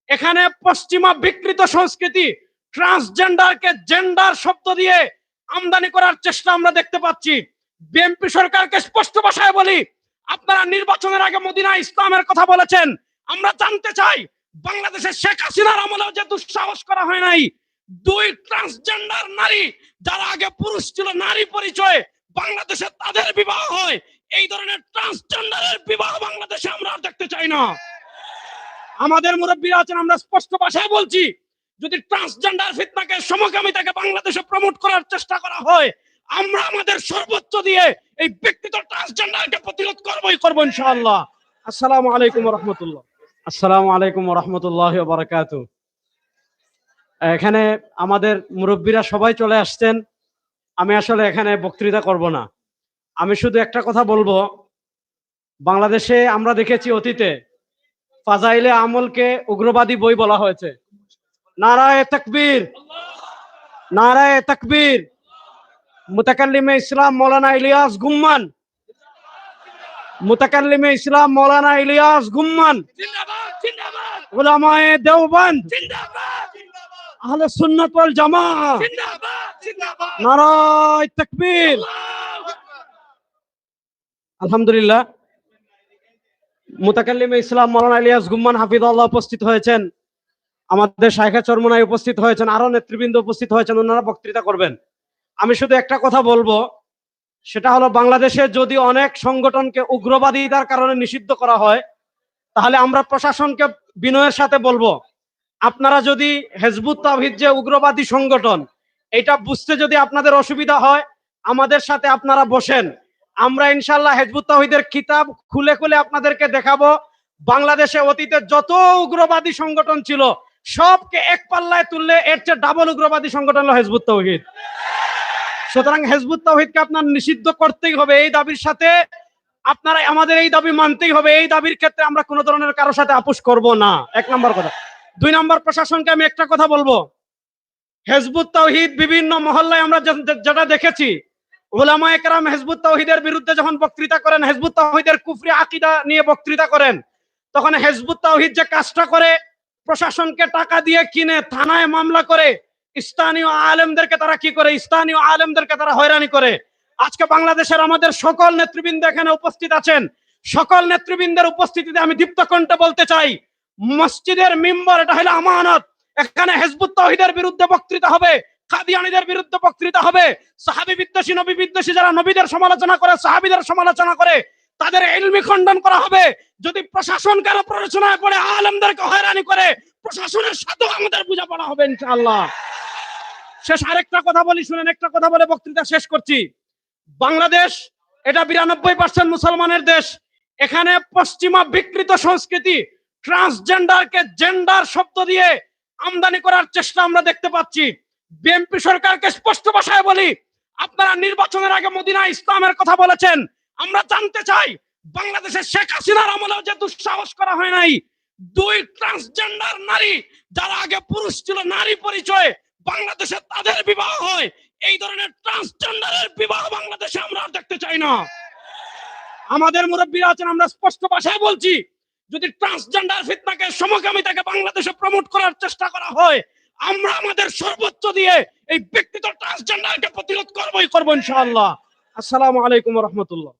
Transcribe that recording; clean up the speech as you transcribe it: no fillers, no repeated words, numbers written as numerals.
এখানে পশ্চিমা বিকৃত সংস্কৃতি ট্রান্সজেন্ডারকে জেন্ডার শব্দ দিয়ে আমদানি করার চেষ্টা আমরা দেখতে পাচ্ছি। বিএনপি সরকারকে স্পষ্ট ভাষায় বলি, আপনারা নির্বাচনের আগে মদিনা ইসলামের কথা বলেছেন। আমরা জানতে চাই, বাংলাদেশের শেখ হাসিনার আমলেও যে দুঃসাহস করা হয় নাই, দুই ট্রান্সজেন্ডার নারী যারা আগে পুরুষ ছিল নারী পরিচয়ে বাংলাদেশে তাদের বিবাহ হয়, এই ধরনের ট্রান্সজেন্ডারের বিবাহ বাংলাদেশে আমরা আর দেখতে চাই না। আমাদের মুরব্বীরা আছেন, আমরা স্পষ্ট ভাষায় বলছি, যদি ট্রান্সজেন্ডার ফিতনাকে সমকামিতাকে বাংলাদেশে প্রমোট করার চেষ্টা করা হয়, আমরা আমাদের সর্বোচ্চ দিয়ে এই ব্যক্তিগত ট্রান্সজেন্ডারকে প্রতিরোধ করবো ইনশাআল্লাহ। আসসালামু আলাইকুম ওয়া রাহমাতুল্লাহ। আসসালামু আলাইকুম ওয়া রাহমাতুল্লাহি ওয়া বারাকাতুহু। এখানে আমাদের মুরব্বীরা সবাই চলে আসছেন। আমি আসলে এখানে বক্তৃতা করব না, আমি শুধু একটা কথা বলবো। বাংলাদেশে আমরা দেখেছি অতীতে ফাজাইলে আমলকে উগ্রবাদী বই বলা হয়েছে। নারায়ে তাকবীর, নারায়ে তাকবীর। মুতাকাল্লিমে ইসলাম মৌলানা ইলিয়াস গুম্মান, মুতাকাল্লিমে ইসলাম মৌলানা ইলিয়াস গুম্মান, জিন্দাবাদ, উলামায়ে দেওবন্দ জিন্দাবাদ, আহলে সুন্নাত ওয়াল জামাআহ জিন্দাবাদ, জিন্দাবাদ, নারায়ে তাকবীর। আলহামদুলিল্লাহ, মুতাকাল্লিমে ইসলাম মৌলানা ইলিয়াস গুম্মান হাফিজাল্লাহ উপস্থিত হয়েছেন, আমাদের শায়খে চরমনাই উপস্থিত হয়েছেন, আরো নেতৃবৃন্দ উপস্থিত হয়েছেন, ওনারা বক্তৃতা করবেন। আমি শুধু একটা কথা বলবো, সেটা হলো বাংলাদেশে যদি অনেক সংগঠনকে উগ্রবাদিতার কারণে নিষিদ্ধ করা হয়, তাহলে আমরা প্রশাসনকে বিনয়ের সাথে বলবো, আপনারা যদি হিজবুত তাওহীদ যে উগ্রবাদী সংগঠন, এটা বুঝতে যদি আপনাদের অসুবিধা হয়, আমাদের সাথে আপনারা বসেন। আমরা ইনশাআল্লাহ হিজবুত তাওহীদের কিতাব খুলে খুলে আপনাদেরকে দেখাবো। বাংলাদেশে অতীতে যত উগ্রবাদী সংগঠন ছিল সবকে এক পাল্লায় তুললে এর চেয়ে ডাবল উগ্রবাদী সংগঠন হলো হিজবুত তাওহীদ। সুতরাং হিজবুত তাওহীদকে আপনার নিষিদ্ধ করতেই হবে। এই দাবির সাথে আপনারা আমাদের এই দাবি মানতেই হবে। এই দাবির ক্ষেত্রে আমরা কোনো ধরনের কারোর সাথে আপোষ করব না, এক নম্বর কথা। দুই নম্বর, প্রশাসনকে আমি একটা কথা বলবো, হিজবুত তাওহীদ বিভিন্ন মহল্লায় আমরা যেটা দেখেছি, উলামায়ে কেরাম হিজবুত তাওহীদের বিরুদ্ধে যখন বক্তৃতা করেন, হিজবুত তাওহীদের কুফরি আকীদা নিয়ে বক্তৃতা করেন, তখন হিজবুত তাওহীদ যে কাজটা করে, প্রশাসনকে টাকা দিয়ে কিনে থানায় মামলা করে স্থানীয় আলেমদেরকে তারা কি করে, স্থানীয় আলেমদেরকে তারা হয়রানি করে। আজকে বাংলাদেশের আমাদের সকল নেতৃবৃন্দ এখানে উপস্থিত আছেন, সকল নেতৃবৃন্দের উপস্থিতিতে আমি দীপ্ত কণ্ঠে বলতে চাই, মসজিদের মিম্বর এটা হলো আমানত। এখানে হিজবুত তাওহীদের বিরুদ্ধে বক্তৃতা হবে, কাদিয়ানীদের বিরুদ্ধে বক্তৃতা হবে, সাহাবী বিদ্বেষী নবী বিদ্বেষী যারা নবীদের সমালোচনা করে, সাহাবীদের সমালোচনা করে, তাদের ইলমি খণ্ডন করা হবে। যদি প্রশাসন কারো প্ররোচনায় পড়ে আলেমদেরকে হয়রানি করে, প্রশাসনের সাথেও আমাদের বোঝাপড়া হবে ইনশাআল্লাহ। শেষ আরেকটা কথা বলি, শুনেন, একটা কথা বলে বক্তৃতা শেষ করছি। বাংলাদেশ এটা 92% মুসলমানের দেশ। এখানে পশ্চিমা বিকৃত সংস্কৃতি ট্রান্সজেন্ডারকে জেন্ডার শব্দ দিয়ে আমদানি করার চেষ্টা আমরা দেখতে পাচ্ছি। বিএনপি সরকারকে স্পষ্ট ভাষায় বলি, আপনারা নির্বাচনের আগে মদিনা ইসলামের কথা বলেছেন। আমরা জানতে চাই, বাংলাদেশের শেখ হাসিনার আমলেও যে দুঃসাহস করা হয় নাই, দুই ট্রান্সজেন্ডার নারী যারা আগে পুরুষ ছিল নারী পরিচয়ে বাংলাদেশে তাদের বিবাহ হয়, এই ধরনের ট্রান্সজেন্ডারের বিবাহ বাংলাদেশে আমরা আর দেখতে চাই না। আমাদের মুরব্বীরা আছেন, আমরা স্পষ্ট ভাষায় বলছি, যদি ট্রান্সজেন্ডার ফিতনাকে সমকামিতাকে বাংলাদেশে প্রমোট করার চেষ্টা করা হয়, আমরা আমাদের সর্বোচ্চ দিয়ে এই ব্যক্তিগত ট্রান্সজেন্ডারকে প্রতিরোধ করবো ইনশাআল্লাহ। আসসালামু আলাইকুম ওয়া রাহমাতুল্লাহ।